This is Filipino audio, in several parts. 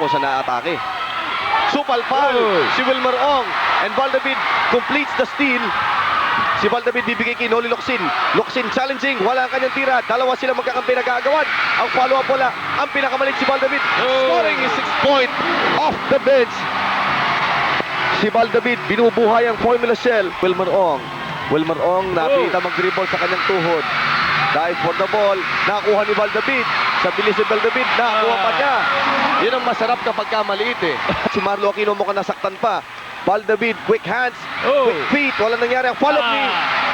po sa naatake. Supal foul, si Wilmer Ong. And Valdavid completes the steal. Si Valdavid bibigay kay Noli Locsin. Locsin challenging, wala ang kanyang tira. Dalawa sila magkakampi nag-aagawan. Ang follow-up wala. Ang pinakamalit si Valdavid. Scoring is 6 point off the bench. Si Valdavid binubuhay ang Formula Shell. Wilmer Ong. Wilmer Ong napita mag-dribble sa kanyang tuhod. Dive for the ball. Nakuha ni Valdavid. Sa bilis si Valdavid, nakuha pa niya. Yun ang masarap kapag maliit eh. Si Marlo Aquino mukhang nasaktan pa. Valdavid, quick hands, quick feet. Walang nangyari ang follow-up ni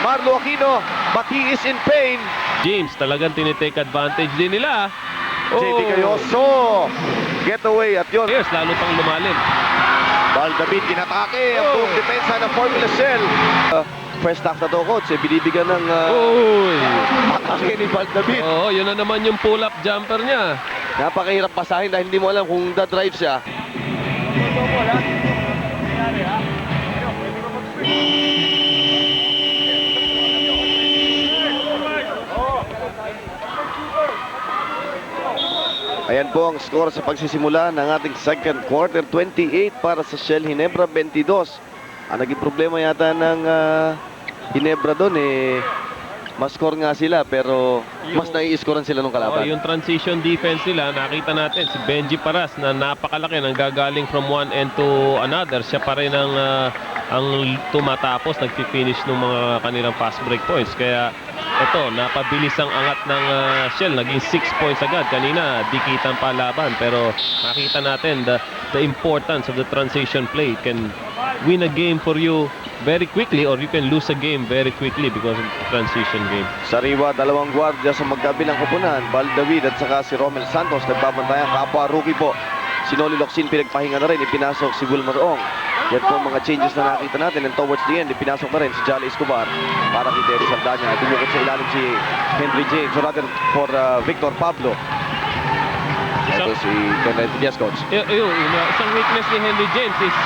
Marlo Aquino. But he is in pain. James, talagang tinitake advantage din nila. JP Gayoso. Get away at yun. Yes, lalo pang lumalim. Valdavid, inatake ang buong depensa ng Formula Shell. First half na to, coach. Binibigyan ng atake ni Valdavid. Oo, yun na naman yung pull-up jumper niya. Napakahirap pasahin dahil hindi mo alam kung da-drive siya. Ayan po ang score sa pagsisimula ng ating second quarter. 28 para sa Shell, Ginebra 22. Ang naging problema yata ng Ginebra doon eh, mas score nga sila pero mas nai-scorean sila nung kalaban. Yung transition defense nila, nakita natin si Benji Paras na napakalaki nang gagaling from one end to another. Siya pa rin ang tumatapos, nagpi-finish ng mga kanilang fast break points. Kaya ito, napabilis ang angat ng Shell. Naging 6 points agad. Kanina, dikitan pa laban. Pero nakita natin the importance of the transition play. It can win a game for you very quickly or you can lose a game very quickly because of the transition game. Sariwa, dalawang gwardiya sa magkabilang kupunan. Valdavid at saka si Romel Santos nagbabantayan. Kapwa rookie po. Si Noli Locsin pinagpahinga na rin. Ipinasok si Wilmer Ong. Yan po mga changes na nakita natin. And towards the end, ipinasok na rin si Jolly Escobar para kay Terry Saldana. Dumukot sa ilalim si Henry James. Or rather for Victor Pablo. Ito si Kenneth Diaz, coach. Isang weakness ni Henry James is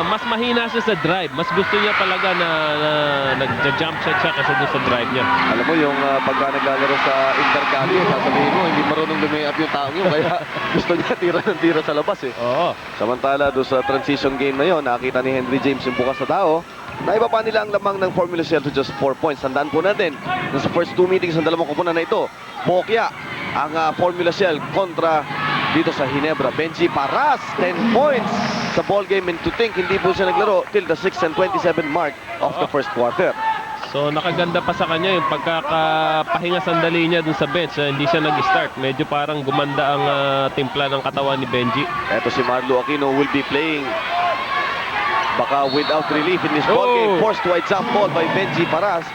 mas mahina siya sa drive. Mas gusto niya talaga na nag-jump shot siya kasi doon sa drive niya. Alam mo yung pagka naglalaro sa intercali, sasabihin mo, hindi marunong lumayap yung taong yun. Kaya gusto niya tira ng tira sa labas eh. Oo. Samantala doon sa transition game na yon, nakita ni Henry James yung bukas na tao. Naiba pa nila ang lamang ng Formula Shell to just 4 points. Tandaan po natin, sa first 2 meetings ng dalawang kupunan na ito, Bokya ang Formula Shell kontra dito sa Ginebra. Benji Paras, 10 points sa ball game, and to think hindi po siya naglaro till the 6 and 27 mark of the first quarter. So nakaganda pa sa kanya yung pagkakapahinga sandali niya dun sa bench. Hindi siya nag-start. Medyo parang gumanda ang timpla ng katawan ni Benji. Eto si Marlo Aquino will be playing baka without relief in this ball game. Forced wide jump ball by Benji Paras.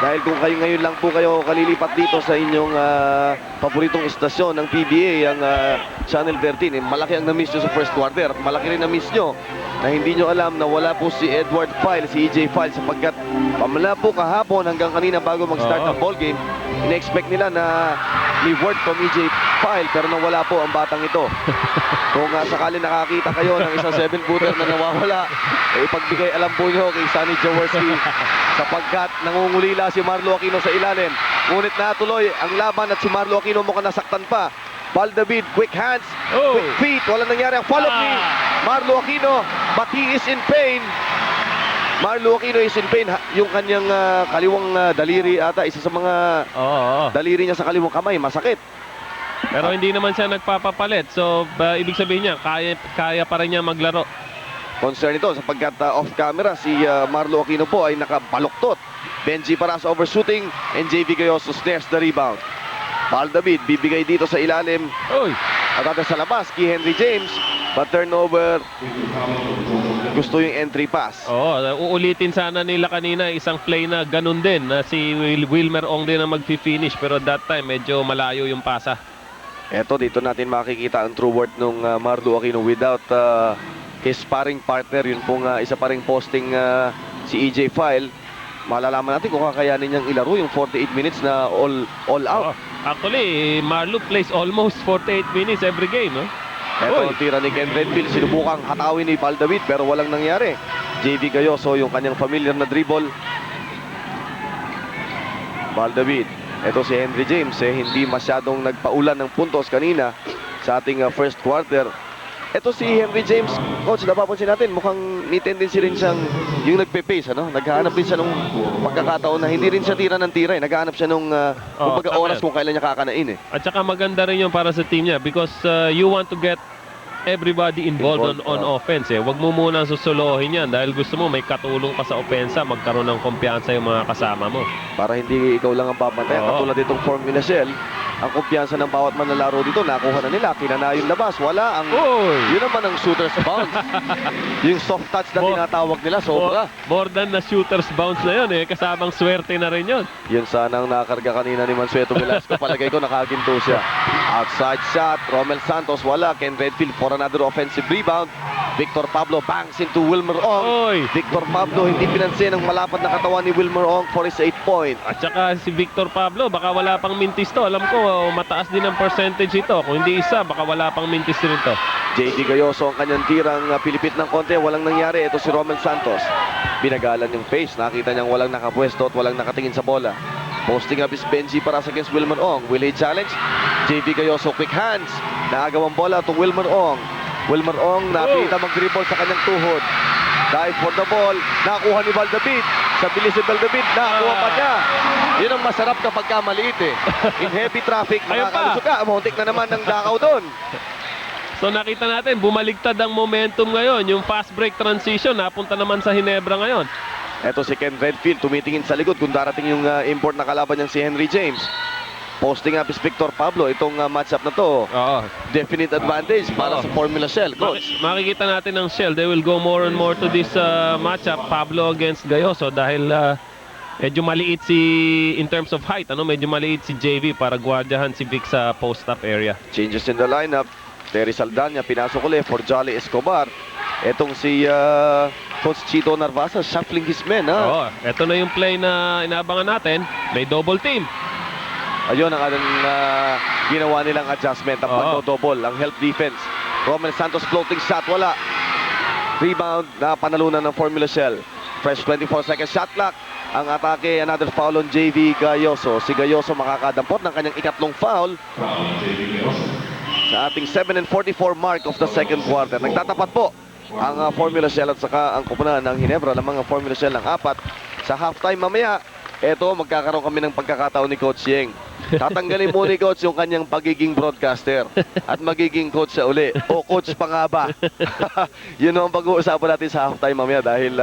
Dahil kung kayo ngayon lang po kayo kalilipat dito sa inyong paboritong istasyon ng PBA, ang Channel 13, malaki ang na-miss nyo sa first quarter. Malaki rin na-miss nyo na hindi nyo alam na wala po si Edward File, si EJ File, sapagkat pamala po kahapon hanggang kanina bago mag-start ang ball game, ina-expect nila na may word from EJ File pero nawala po ang batang ito. Kung sakali nakakita kayo ng isang 7-footer na nawawala, ipagbigay alam po nyo kay Sonny Jaworski sapagkat nangungulila si Marlo Aquino sa ilalim. Ngunit natuloy ang laban at si Marlo Aquino mukhang nasaktan pa. Valdavid, quick hands, quick feet. Walang nangyari ang follow-up ni Marlo Aquino, but he is in pain. Marlo Aquino is in pain. Yung kanyang kaliwang daliri ata, isa sa mga daliri niya sa kaliwang kamay, masakit. Pero hindi naman siya nagpapapalit. So, ibig sabihin niya, kaya pa rin niya maglaro. Concern ito sapagkat off-camera si Marlo Aquino po ay nakabaluktot. Benji Paras overshooting and JV Gayoso snares the rebound. Valdavid bibigay dito sa ilalim. At sa labas kay Henry James. But turnover. Gusto yung entry pass. Uulitin sana nila kanina isang play na ganun din. Na si Wilmer Ong din ang mag-finish. Pero that time medyo malayo yung pasa. Eto, dito natin makikita ang true worth nung Marlo Aquino without his sparring partner. Yun pong isa pa ring posting si EJ File. Malalaman natin kung kakayanin niyang ilaro yung 48 minutes na all out. Actually, Marlo plays almost 48 minutes every game. Eto ang tira ni Ken Redfield. Sinubukang hatawin ni Valdavid pero walang nangyari. JV Gayoso yung kanyang familiar na dribble. Valdavid. Ito si Henry James hindi masyadong nagpaulan ng puntos kanina. sa ating first quarter. Ito si Henry James, coach, napapansin natin, mukhang may tendency rin siyang yung nagpe-pace, ano? Naghahanap din siya nung pagkakataon na hindi rin siya tira ng tira, eh. Naghahanap siya nung kumbaga tama oras yan. kung kailan niya kakanain, eh. At saka maganda rin yun para sa team niya because you want to get everybody involved on offense. Huwag mo muna susuluhin yan dahil gusto mo may katulong ka sa opensa, magkaroon ng kumpiyansa yung mga kasama mo. Para hindi ikaw lang ang papantayan. Oo. Katulad itong Formula Shell, ang kumpiyansa ng bawat manlalaro dito, nakuha na nila, kinana yung labas. Wala ang, Oy! yun naman ang shooter's bounce. Yung soft touch na tinatawag nila, sobra. More than na shooter's bounce na yun kasamang swerte na rin yun. Yun sana ang nakarga kanina ni Mansueto Velasco. Palagay ko nakaginto siya. Outside shot, Romel Santos, wala. Ken Redfield for another offensive rebound. Victor Pablo bangs into Wilmer Ong. Oy! Victor Pablo hindi pinansin ang malapad na katawan ni Wilmer Ong for his 8 point. At saka si Victor Pablo, baka wala pang mintis to. Alam ko, mataas din ang percentage ito. Kung hindi isa, baka wala pang mintis rin to. JD Gayoso ang kanyang tirang pilipit ng konti. Walang nangyari. Ito si Romel Santos. Binagalan yung pace. Nakita niyang walang nakapwesto at walang nakatingin sa bola. Posting up is Benji Paras against Wilmer Ong. Will he challenge? JD Gayoso, quick hands. Naagawang bola itong Wilmer Ong. Wilmer Ong napita mag-dribble sa kanyang tuhod. Dive for the ball. Nakuha ni Valdavid. Sa bilis ni Valdavid, nakuha pa niya. Yun ang masarap kapag ka maliit, eh. In heavy traffic, Ayun pa. makakalusot ka. Muntik na naman ng dakaw doon. So nakita natin, bumaligtad ang momentum ngayon. Yung fast break transition, napunta naman sa Hinebra ngayon. Eto si Ken Redfield, tumitingin sa likod kung darating yung import na kalaban niyang si Henry James. Posting up is Victor Pablo. Itong matchup na to, Oo. definite advantage para Oo. sa Formula Shell, coach. Makikita natin ng Shell, they will go more and more to this matchup, Pablo against Gayoso, dahil medyo maliit in terms of height, medyo maliit si JV para guardahan si Vic sa post-up area. Changes in the lineup. Terry Saldana pinasok ulit for Jolly Escobar. Etong si Coach Chito Narvasa shuffling his men. Oo, eto na yung play na inaabangan natin. May double team. Ayun ang ginawa nilang adjustment. Ang Oo. pagdo-double, ang help defense. Romel Santos floating shot, wala. Rebound na panalunan ng Formula Shell. Fresh 24 seconds shot clock. Ang atake, another foul on JV Gayoso. Si Gayoso makakadampot ng kanyang ikatlong foul sa ating 7:44 mark of the second quarter. Nagtatapat po ang Formula Shell at saka ang kupunan ng Hinebra ng mga Formula Shell ng 4 sa halftime mamaya. Eto, magkakaroon kami ng pagkakataon ni Coach Yeng. Tatanggalin mo ni Coach yung kanyang pagiging broadcaster at magiging coach siya uli. O coach pa nga ba? Yun ang pag-uusapan natin sa halftime mamaya dahil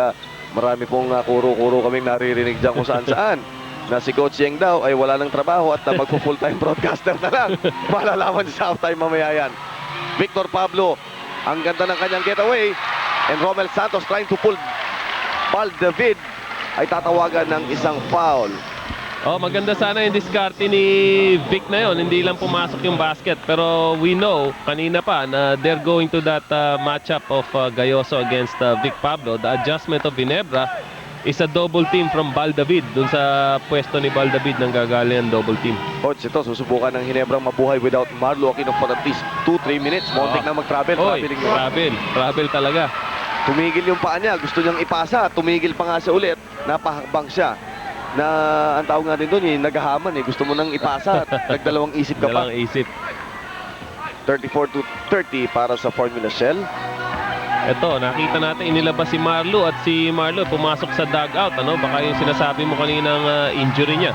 marami pong kuro-kuro kaming naririnig dyan kung saan-saan. Na si Coach Yeng daw ay wala ng trabaho at magpo-full-time broadcaster na lang. Malalaman sa halftime mamaya yan. Victor Pablo, ang ganda ng kanyang getaway. And Romel Santos trying to pull Valdavid ay tatawagan ng isang foul. Oh, maganda sana yung diskarte ni Vic na yon. Hindi lang pumasok yung basket. Pero we know, kanina pa, na they're going to that matchup of Gayoso against Vic Pablo. The adjustment of Ginebra is a double team from Valdavid. Dun sa pwesto ni Valdavid nang gagaling ang double team. Coach, ito, susubukan ng Hinebrang mabuhay without Marlo Aquino for at least 2-3 minutes. Montik na mag-travel. Oy, Traveling yun. travel talaga. Tumigil yung paa niya. Gusto niyang ipasa. Tumigil pa nga siya ulit. Napahakbang siya. Na ang tawag natin doon, naghahaman. Gusto mo nang ipasa. Nagdalawang isip ka pa. Dalawang isip. 34-30 para sa Formula Shell. Ito, nakita natin inilabas si Marlo at si Marlo pumasok sa dugout. Baka yung sinasabi mo kaninang injury niya.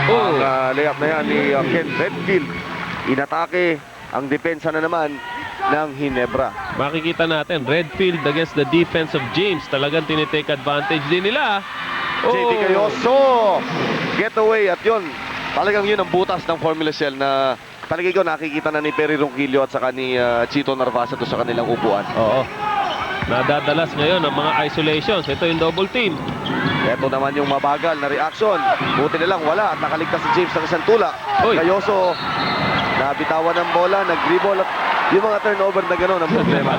Ang layup na yan ni Ken Redfield. Inatake ang depensa na naman ng Hinebra. Makikita natin, Redfield against the defense of James. Talagang tinitake advantage din nila. JD Gayoso. Getaway at yun. Talagang yun ang butas ng Formula Shell na palagay ko nakikita na ni Perry Ronquillo at saka ni Chito Narvasa to sa kanilang upuan. Oo. Nadadalas ngayon ang mga isolations. Ito yung double team. Ito naman yung mabagal na reaction. Buti na lang wala at nakaligtas si James ng isang tulak. Uy. Gayoso nabitawan ng bola, nag-dribble at yung mga turnover na gano'n ang problema.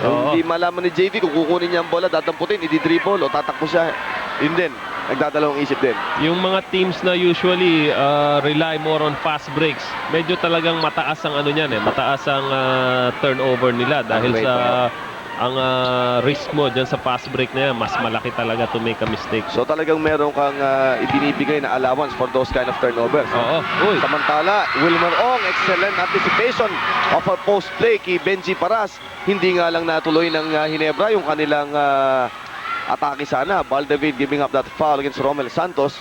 Oo. Hindi malaman ni JV kung kukunin niya ang bola, dadamputin, i-dribble o tatakbo siya. Yun din, nagdadalawang isip din. Yung mga teams na usually rely more on fast breaks, medyo talagang mataas ang mataas ang turnover nila dahil rate sa risk mo dyan sa fast break na yan, mas malaki talaga to make a mistake. So talagang meron kang ibinibigay na allowance for those kind of turnovers. Oo. Uy. Samantala, Wilmer Ong, excellent anticipation of a post play kay Benji Paras. Hindi nga lang natuloy ng Ginebra yung kanilang atake sana. Baldavid giving up that foul against Romel Santos.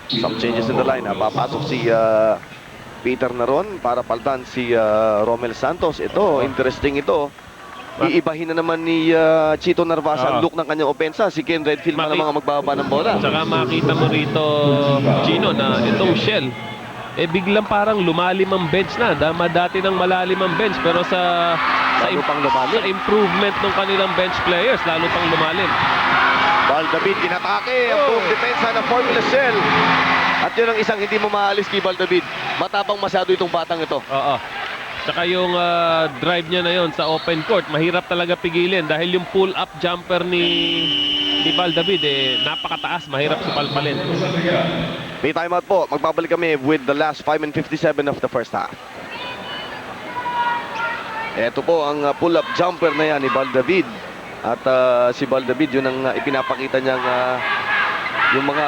Some changes in the line. Papasok si Peter Naron para paltan si Romel Santos. Ito, interesting ito. Iibahin na naman ni Chito Narvasa ang look ng kanyang opensa. Si Ken Redfield na mga magbababa ng bola. Tsaka makita mo rito, Gino, na itong Shell, biglang parang lumalim ang bench na. Dati nang malalim ang bench, pero sa improvement ng kanilang bench players, lalo pang lumalim. Baldavid inatake ang buong depensa ng Formula Shell. At yun ang isang hindi mo maalis kay Baldavid. Matapang masyado itong batang ito. Oo. Tsaka yung drive niya na yon sa open court, mahirap talaga pigilin dahil yung pull-up jumper ni Baldavid, napakataas, mahirap supalpalin. May timeout po. Magbabalik kami with the last 5:57 of the first half. Ito po ang pull-up jumper na yan ni Baldavid. At si Baldavid, yun ang ipinapakita niyang yung mga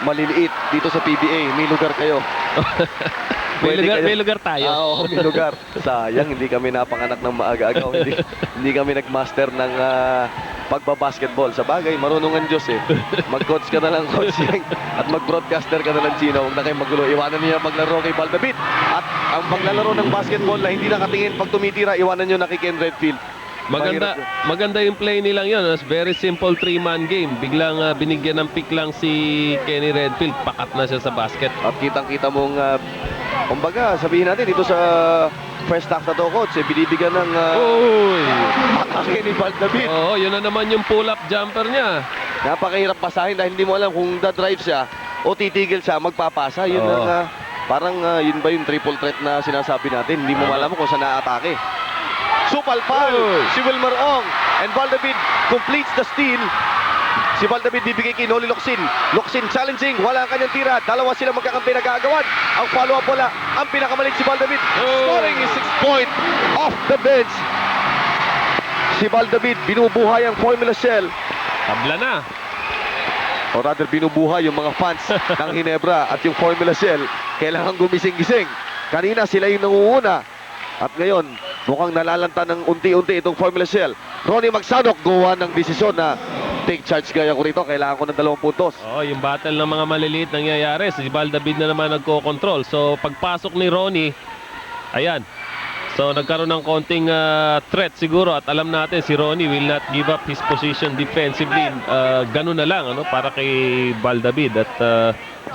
maliliit dito sa PBA. May lugar kayo. May lugar tayo. Oo, may lugar. Sayang, hindi kami napanganak ng maaga-agaw. Hindi kami nagmaster ng pagbabasketball. Sa bagay, marunong ang Diyos eh. Mag-coach ka na lang, Coach Yang. At mag-broadcaster ka na lang, Chino. Huwag na kayong magulo. Iwanan niya maglaro kay Baldavid. At ang paglalaro ng basketball na hindi nakatingin pag tumitira, iwanan niyo na kay Ken Redfield. Maganda yung play nilang yun. Very simple 3-man game. Biglang binigyan ng pick lang si Kenny Redfield. Pakat na siya sa basket. At kitang-kita mong, kumbaga, sabihin natin dito sa first half na to, Coach, binibigyan ng atake ni Baldavid. Oo, yun na naman yung pull-up jumper niya. Napakahirap pasahin dahil hindi mo alam kung da-drive siya o titigil siya, magpapasa. Yun ang, parang yun ba yung triple threat na sinasabi natin? Hindi mo alam kung saan na-atake. Supal foul si Wilmer Ong, and Baldavid completes the steal. Si Baldavid bibigay kay Noli Locsin. Locsin challenging, wala ang kanyang tira. Dalawa sila magkakampi nag-aagawan. Ang follow-up wala. Ang pinakamalit si Baldavid. Scoring is 6 point off the bench. Si Baldavid binubuhay ang Formula Shell. Tabla na. O rather, binubuhay yung mga fans ng Ginebra at yung Formula Shell. Kailangan gumising-gising. Kanina sila yung nangunguna. At ngayon, mukhang nalalanta ng unti-unti itong Formula Shell. Ronnie Magsanok gawa ng desisyon na take charge gaya ko rito. Kailangan ko ng 2 puntos. Yung battle ng mga maliliit nangyayari. Si Baldavid na naman nagko-control. So, pagpasok ni Ronnie, ayan. So, nagkaroon ng konting threat siguro. At alam natin, si Ronnie will not give up his position defensively. Ganun na lang para kay Baldavid. At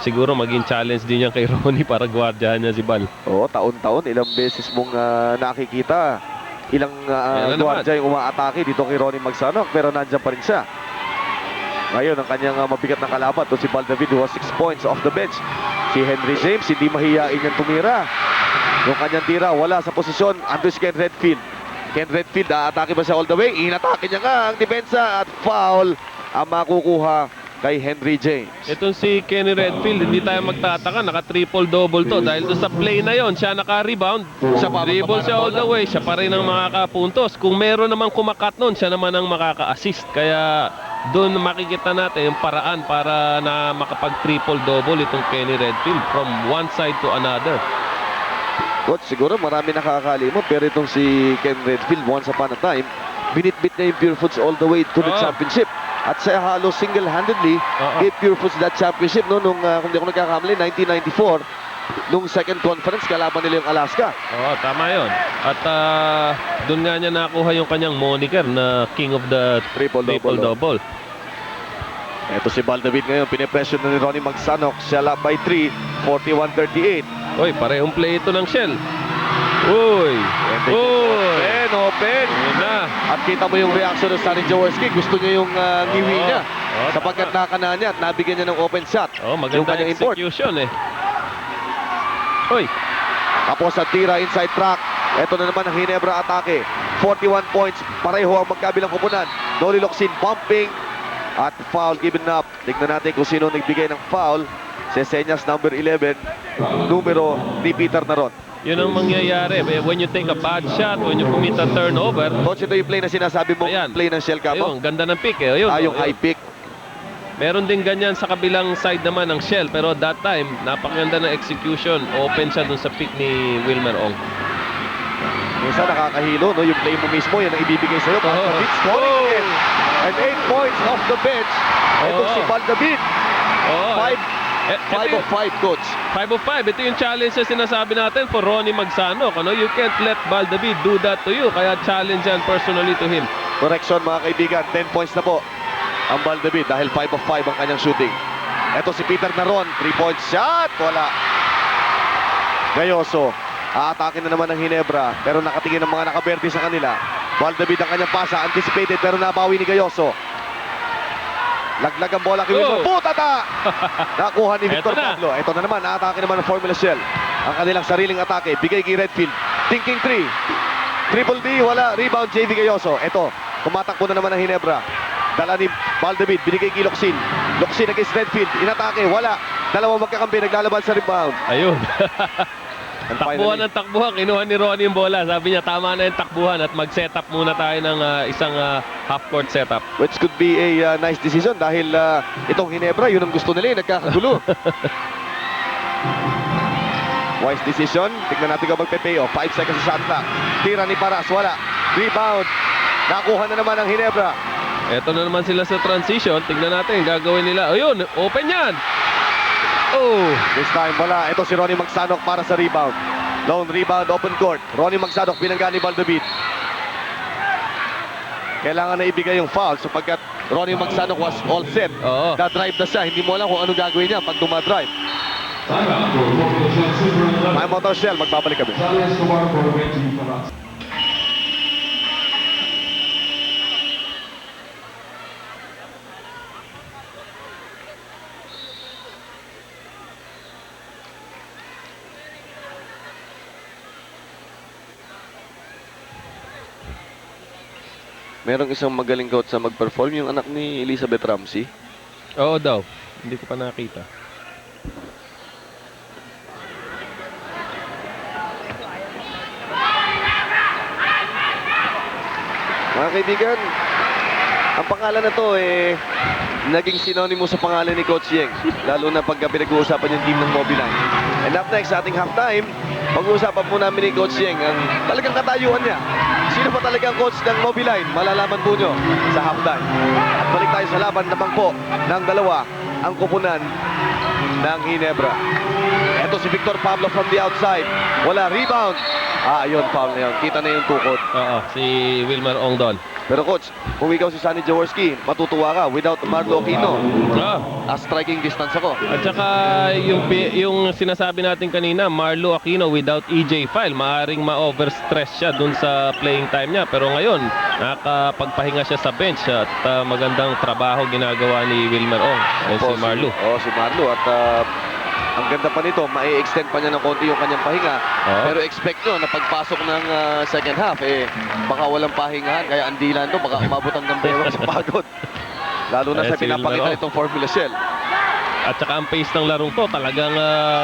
siguro maging challenge din yan kay Ronnie para gwardiyahan niya si Bal. Oo, taon-taon, ilang beses mong nakikita. Ilang gwardiya yung umaatake dito kay Ronnie Magsanok, pero nandiyan pa rin siya. Ngayon, ang kanyang mabigat na kalaban, to si Baldavid who has 6 points off the bench. Si Henry James, hindi mahihain niyang tumira. Yung kanyang tira, wala sa posisyon. Andres Ken Redfield. Ken Redfield, aatake ba siya all the way? Inatake niya nga ang depensa at foul ang makukuha kay Henry James. Itong si Kenny Redfield, hindi tayo magtataka, naka-triple-double to. Dahil doon sa play na yon, siya naka-rebound. Dribble siya all the way, siya pa rin ang makakapuntos. Kung meron namang kumakat nun, siya naman ang makaka-assist. Kaya doon makikita natin yung paraan para na makapag-triple-double itong Kenny Redfield from one side to another. Coach, siguro marami nakakalimot, pero itong si Ken Redfield, once upon a time, binitbit niya yung Pure Foods all the way to the championship. At siya halos single-handedly gave Pure Foods that championship nung kung di ako nagkakamali, 1994. Nung second conference, kalaban nila yung Alaska. Tama yun. At doon nga niya nakuha yung kanyang moniker na King of the Triple-Double. Ito si Baldavid ngayon, pinipresyon na ni Ronnie Magsanok. Shell up by 3, 41-38. Parehong play ito ng Shell. Open. Na. At kita mo yung reaction ng Sonny Jaworski. Gusto niya yung ngiwi niya. Sapagkat nakana niya at nabigyan niya ng open shot. Maganda yung execution Tapos sa tira inside track. Ito na naman ang Ginebra atake. 41 points. Pareho ang magkabilang kupunan. Noli Locsin bumping. At foul given up. Tignan natin kung sino nagbigay ng foul. Si Senyas number 11. Numero ni Peter Naron. Yun ang mangyayari. When you take a bad shot, when you commit a turnover, Coach, ito yung play na sinasabi mo, Ayan. play ng Shell ayun, Capo. ganda ng pick eh. Ayun, Yung ayun. high pick. Meron din ganyan sa kabilang side naman ng Shell, pero that time, napakaganda ng execution. Open siya dun sa pick ni Wilmer Ong. Minsan nakakahilo, no? Yung play mo mismo, yan ang ibibigay sa'yo. Baldabid scoring Oh. again. And 8 points off the bench. Ito Oh. si Baldabid. Oh, 5 of 5, Coach. 5 of 5. Ito yung challenge na sinasabi natin for Ronnie Magsanok. Ano? You can't let Baldabid do that to you. Kaya challenge yan personally to him. Correction, mga kaibigan. 10 points na po ang Baldabid dahil 5 of 5 ang kanyang shooting. Ito si Peter Naron. 3-point shot. Wala. Gayoso. Aatake na naman ng Ginebra. Pero nakatingin ng mga nakaberde sa kanila. Baldabid ang kanyang pasa. Anticipated pero nabawi ni Gayoso. Laglag ang bola kay Wilmer. Putata! Nakuha ni Victor Eto na. Pablo. Ito na naman. Aatake naman ng Formula Shell. Ang kanilang sariling atake. Bigay kay Redfield. Thinking 3. Triple D. Wala. Rebound JV Gayoso. Ito. Tumatakbo na naman ng Ginebra. Dala ni Baldabid. Binigay kay Locsin. Locsin against Redfield. Inatake. Wala. Dalawang magkakampi. Naglalaban sa rebound. Ayun. And Takbuhan finally, ng takbuhan. Kinuha ni Ronnie yung bola. Sabi niya, tama na yung takbuhan at mag-setup muna tayo ng isang half-court setup. which could be a nice decision dahil itong Ginebra, yun ang gusto nila. Nagkakagulo. Wise decision. Tignan natin kung magpe-payoff. 5 seconds sa shot clock. Tira ni Paras. Wala. Rebound. Nakuha na naman ang Ginebra. Eto na naman sila sa transition. Tignan natin, gagawin nila. Ayun, open yan! Oh! This time wala. Ito si Ronnie Magsanok para sa rebound. Lone rebound, open court. Ronnie Magsanok binangga ni Baldabid. Kailangan na ibigay yung foul sapagkat Ronnie Magsanok was all set. Oo. Da-drive na siya. Hindi mo alam kung ano gagawin niya pag dumadrive. Time out of Shell. Magbabalik kami. Merong isang magaling coach sa mag-perform, yung anak ni Elizabeth Ramsey. Oo daw. Hindi ko pa nakita. Mga kaibigan, ang pangalan na to naging synonymous sa pangalan ni Coach Yeng. Lalo na pagka pinag-uusapan yung team ng Mobiline. And up next, sa ating halftime, pag-uusapan po namin ni Coach Yeng ang talagang katayuan niya. Sino pa talaga ang coach ng Mobiline? Malalaman po nyo sa halftime. At balik tayo sa laban naman po ng dalawa, ang kupunan ng Ginebra. Ito si Victor Pablo from the outside. Wala, rebound. Ayun, foul na yun. Kita na yung tukod. Oo, si Wilmer Ong doon. Pero coach, kung ikaw si Sonny Jaworski, matutuwa ka. Without Marlo Aquino, striking distance ako. At saka yung sinasabi natin kanina, Marlo Aquino without EJ File, maaring ma-overstress siya dun sa playing time niya. Pero ngayon, nakapagpahinga siya sa bench at magandang trabaho ginagawa ni Wilmer Ong. Yan si Marlo. Si Marlo. At ang ganda pa nito, ma-extend pa niya ng konti yung kanyang pahinga. Pero expect nyo na pagpasok ng second half, baka walang pahingahan. Kaya ang dilan to, baka umabot hanggang bewang sa pagod. Lalo na sa Si pinapakita Wilmer Ong. nitong Formula Shell. At saka ang pace ng larong to, talagang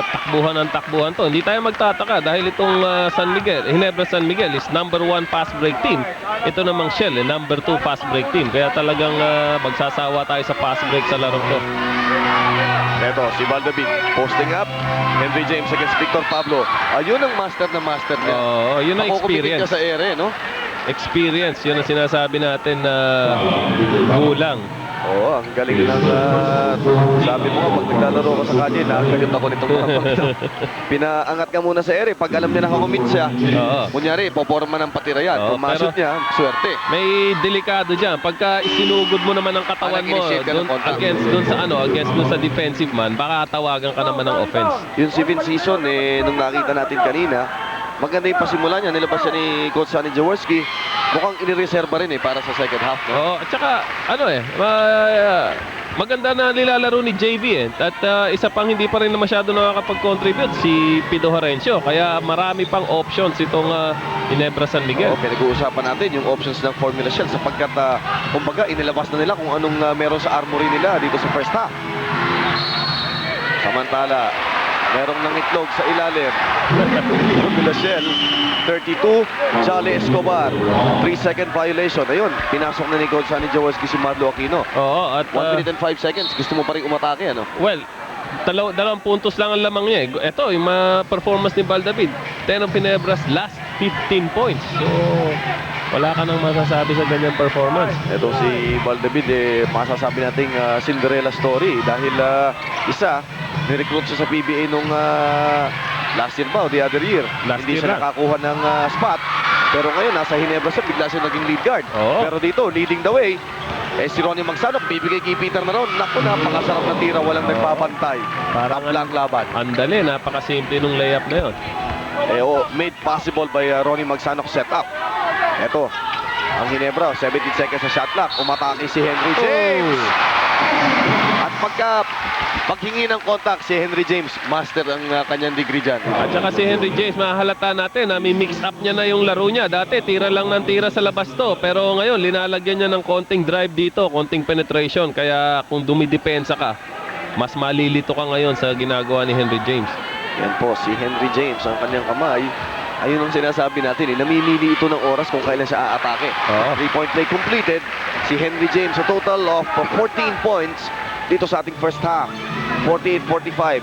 takbuhan ng takbuhan to. Hindi tayo magtataka dahil itong San Miguel, Ginebra San Miguel is number 1 fast break team. Ito namang Shell, number 2 fast break team. Kaya talagang magsasawa tayo sa fast break sa larong to. Ito, si Baldabid, posting up. Henry James against Victor Pablo. Ayun ang master na master niya. Oo, yun ang Makukupitin experience. ka sa ere, no? Experience, yun ang sinasabi natin na gulang. Oo, ang galing ng sabi mo nga, pag naglalaro ka sa kalye, nakagalit ako nitong mga pagkita. Pinaangat ka muna sa ere. Pag alam niya nakakomit siya, Oo. kunyari, poporma ng patira yan. Oo, Kung mashoot pero- niya, swerte. May delikado dyan. Pagka isinugod mo naman ang katawan mo nag-initiate ka ng contact. against dun sa defensive man, baka tawagan ka naman ng offense. Yung 7 season, nung nakita natin kanina, maganda yung pasimula niya. Nilabas siya ni Coach Sonny Jaworski. Mukhang inireserva rin para sa second half. No? Oo, at saka maganda na nilalaro ni JV At isa pang hindi pa rin na masyado nakakapag-contribute si Pido Harencio. Kaya marami pang options itong Ginebra San Miguel. Oo, pinag-uusapan natin yung options ng Formula Shell sapagkat kumbaga inilabas na nila kung anong meron sa armory nila dito sa first half. Samantala, Merong nangitlog sa ilalim. De La Shell, 32, Jolly Escobar. 3-second violation. Ayun, pinasok na ni Coach Sunny Jaworski si Marlo Aquino. Oo, at 1 minute and 5 seconds. Gusto mo pa rin umatake, ano? well, dalawang puntos lang ang lamang niya. Ito, yung mga performance ni Valdavid. Tenong Ginebras last 15 points. So, wala ka nang masasabi sa ganyang performance. Ito si Valdavid, masasabi nating Cinderella story. Dahil isa, nirecruit siya sa PBA nung last year ba o the other year. Last Hindi year siya lang. nakakuha ng spot. Pero ngayon, nasa Ginebra siya, bigla siya naging lead guard. Oo. Pero dito, leading the way, si Ronnie Magsanok, bibigay kay Peter na ron. Naku, napakasarap na tira, walang nagpapantay. Parang Top lang laban. Andali, napakasimple nung layup na yun. Made possible by Ronnie Magsanok setup. Ito, ang Ginebra, 17 seconds sa shot clock. Umatake si Henry James. At paghingi ng contact si Henry James, master ang kanyang degree dyan. At saka si Henry James, mahalata natin na may mix up niya na yung laro niya. Dati, tira lang ng tira sa labas to. Pero ngayon, linalagyan niya ng konting drive dito, konting penetration. Kaya kung dumidepensa ka, mas malilito ka ngayon sa ginagawa ni Henry James. Yan po, si Henry James, ang kanyang kamay. Ayun ang sinasabi natin, namimili ito ng oras kung kailan siya aatake. Oo. 3-point play completed. Si Henry James, a total of 14 points dito sa ating first half. 48-45.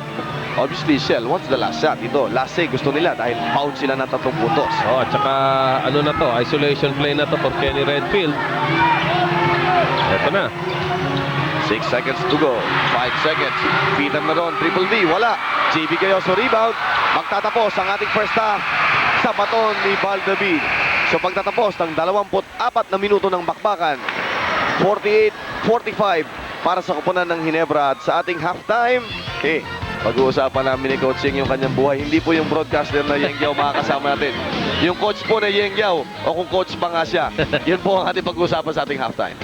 Obviously, Shell wants the last shot. Ito, last say gusto nila dahil foul sila ng 3 puntos. Oh, at saka ano na to, isolation play na to for Kenny Redfield. Ito na. 6 seconds to go. 5 seconds. Peter na ron. Triple D. Wala. JB Gayoso rebound. Magtatapos ang ating first half sa baton ni Valdavid. So pagtatapos ng 24 na minuto ng bakbakan, 48-45 para sa kupunan ng Ginebra. At sa ating halftime, pag-uusapan namin ni Coach Yeng yung kanyang buhay. Hindi po yung broadcaster na Yeng Yao makakasama natin. Yung coach po na Yeng Yao o kung coach pa nga siya. Yun po ang ating pag-uusapan sa ating halftime.